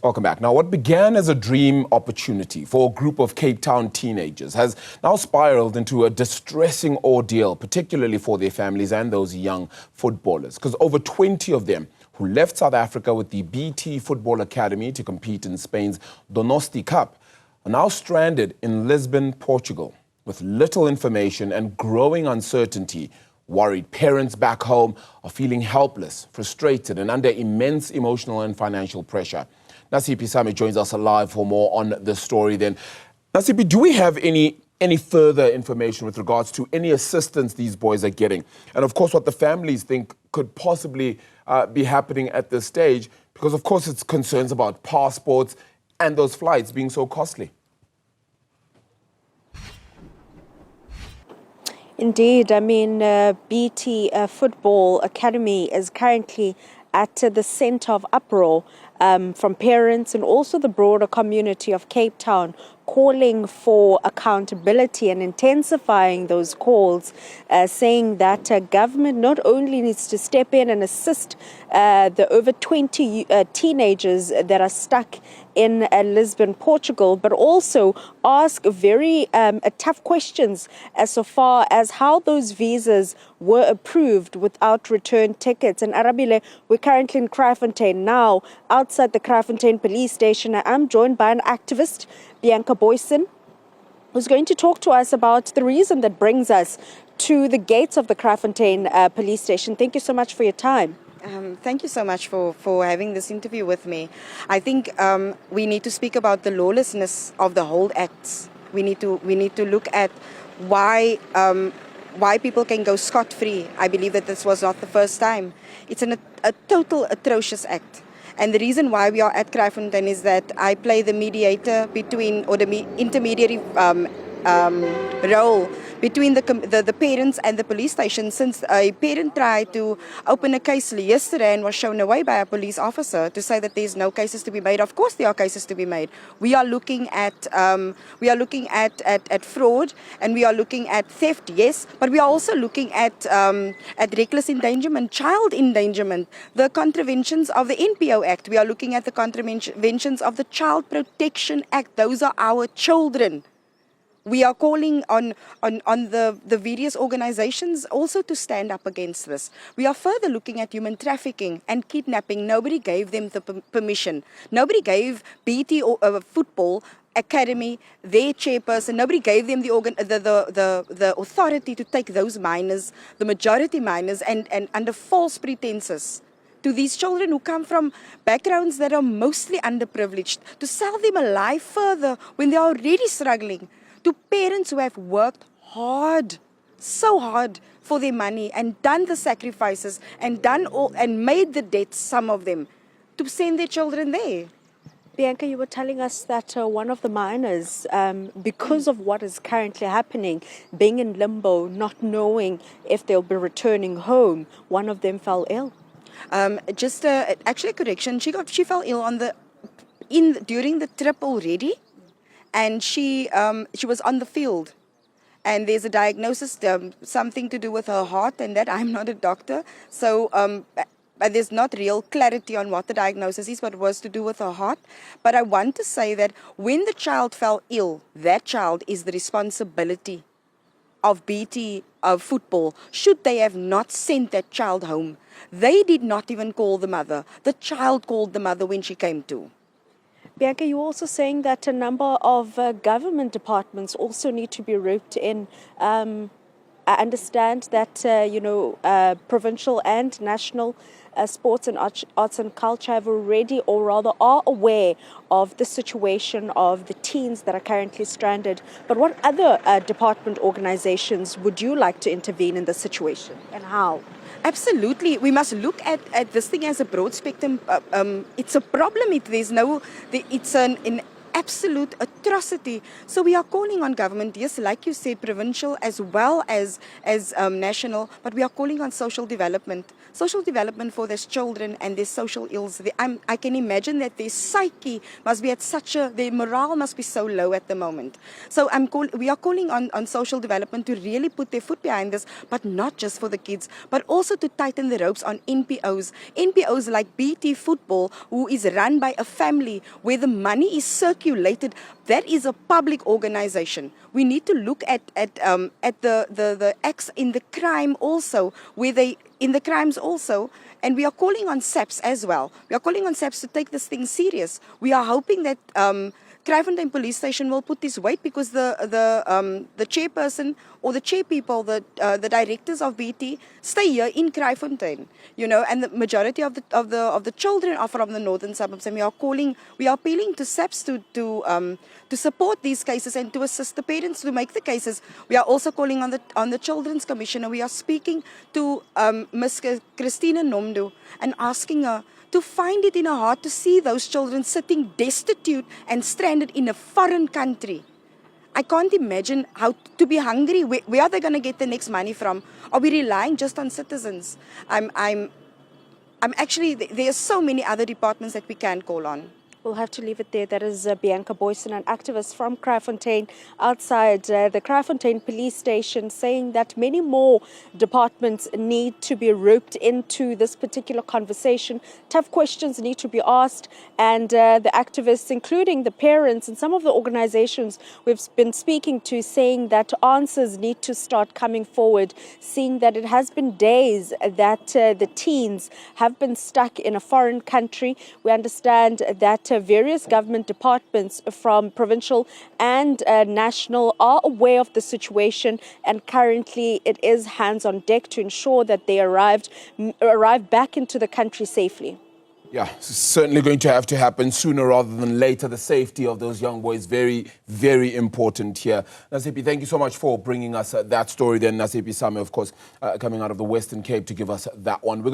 Welcome back. Now, what began as a dream opportunity for a group of Cape Town teenagers has now spiraled into a distressing ordeal, particularly for their families and those young footballers, because over 20 of them who left South Africa with the BT Football Academy to compete in Spain's Donosti Cup are now stranded in Lisbon, Portugal, with little information and growing uncertainty. Worried parents back home are feeling helpless, frustrated, and under immense emotional and financial pressure. Nasiphi joins us live for more on the story then. Nasiphi, do we have any further information with regards to any assistance these boys are getting? And of course, what the families think could possibly be happening at this stage, because of course it's concerns about passports and those flights being so costly. Indeed, I mean, BT Football Academy is currently at the centre of uproar from parents and also the broader community of Cape Town, calling for accountability and intensifying those calls, saying that government not only needs to step in and assist the over 20 teenagers that are stuck in Lisbon, Portugal, but also ask very tough questions as so far as how those visas were approved without return tickets. And Arabile, we're currently in Kraaifontein now, outside the Kraaifontein police station. I'm joined by an activist, Bianca Boyson, who's going to talk to us about the reason that brings us to the gates of the Kraaifontein police station. Thank you so much for your time. Thank you so much for having this interview with me. I think we need to speak about the lawlessness of the whole acts. We need to look at why people can go scot-free. I believe that this was not the first time. It's a total atrocious act. And the reason why we are at Kraaifontein is that I play the mediator between, or the intermediary role between the parents and the police station, since a parent tried to open a case yesterday and was shown away by a police officer to say that there's no cases to be made. Of course there are cases to be made. We are looking at fraud, and we are looking at theft, yes, but we are also looking at reckless endangerment, child endangerment, the contraventions of the NPO Act. We are looking at the contraventions of the Child Protection Act. Those are our children. We are calling on the various organizations also to stand up against this. We are further looking at human trafficking and kidnapping. Nobody gave them the permission. Nobody gave BT Football Academy, their chairperson, nobody gave them the authority to take those minors, the majority minors, and under false pretenses to these children who come from backgrounds that are mostly underprivileged, to sell them alive further when they are already struggling. To parents who have worked hard, so hard for their money and done the sacrifices and done all and made the debts, some of them, to send their children there. Bianca, you were telling us that one of the minors, because of what is currently happening, being in limbo, not knowing if they'll be returning home, one of them fell ill. Actually a correction. She fell ill during the trip already. And she was on the field, and there's a diagnosis, something to do with her heart, and that I'm not a doctor, so there's not real clarity on what the diagnosis is, but it was to do with her heart. But I want to say that when the child fell ill, that child is the responsibility of BT Football. Should they have not sent that child home? They did not even call the mother. The child called the mother when she came to. Bianca, you're also saying that a number of government departments also need to be roped in. I understand that, provincial and national sports and arts and culture have already, or rather are aware of the situation of the teens that are currently stranded. But what other department organizations would you like to intervene in this situation, and how? Absolutely. We must look at this thing as a broad spectrum. It's a problem if there's no, it's an absolute atrocity. So we are calling on government, yes, like you said, provincial as well as national, but we are calling on social development for these children and their social ills. I can imagine that their psyche must be at their morale must be so low at the moment. So we are calling on social development to really put their foot behind this, but not just for the kids, but also to tighten the ropes on NPOs like BT Football, who is run by a family where the money is circulated. That is a public organization. We need to look at the acts in the crime also, and we are calling on SAPS as well. We are calling on SAPS to take this thing serious. We are hoping that Kraaifontein Police Station will put this weight, because the chairperson or the chair people, the directors of BT stay here in Kraaifontein, and the majority of the children are from the northern suburbs, and we are appealing to SAPS to support these cases and to assist the parents to make the cases. We are also calling on the Children's Commissioner. We are speaking to Ms. Christina Nomdu and asking her to find it in her heart to see those children sitting destitute and stranded in a foreign country. I can't imagine how to be hungry. Where are they going to get the next money from? Are we relying just on citizens? I'm actually, there are so many other departments that we can call on. We'll have to leave it there. That is Bianca Boyson, an activist from Kraaifontein, outside the Kraaifontein police station, saying that many more departments need to be roped into this particular conversation. Tough questions need to be asked, and the activists, including the parents and some of the organizations we've been speaking to, saying that answers need to start coming forward, seeing that it has been days that the teens have been stuck in a foreign country. We understand that various government departments from provincial and national are aware of the situation, and currently it is hands on deck to ensure that they arrive back into the country safely. Yeah, certainly going to have to happen sooner rather than later. The safety of those young boys, very, very important here. Nasiphi, thank you so much for bringing us that story. Then Nasiphi Same, of course, coming out of the Western Cape to give us that one. We're going to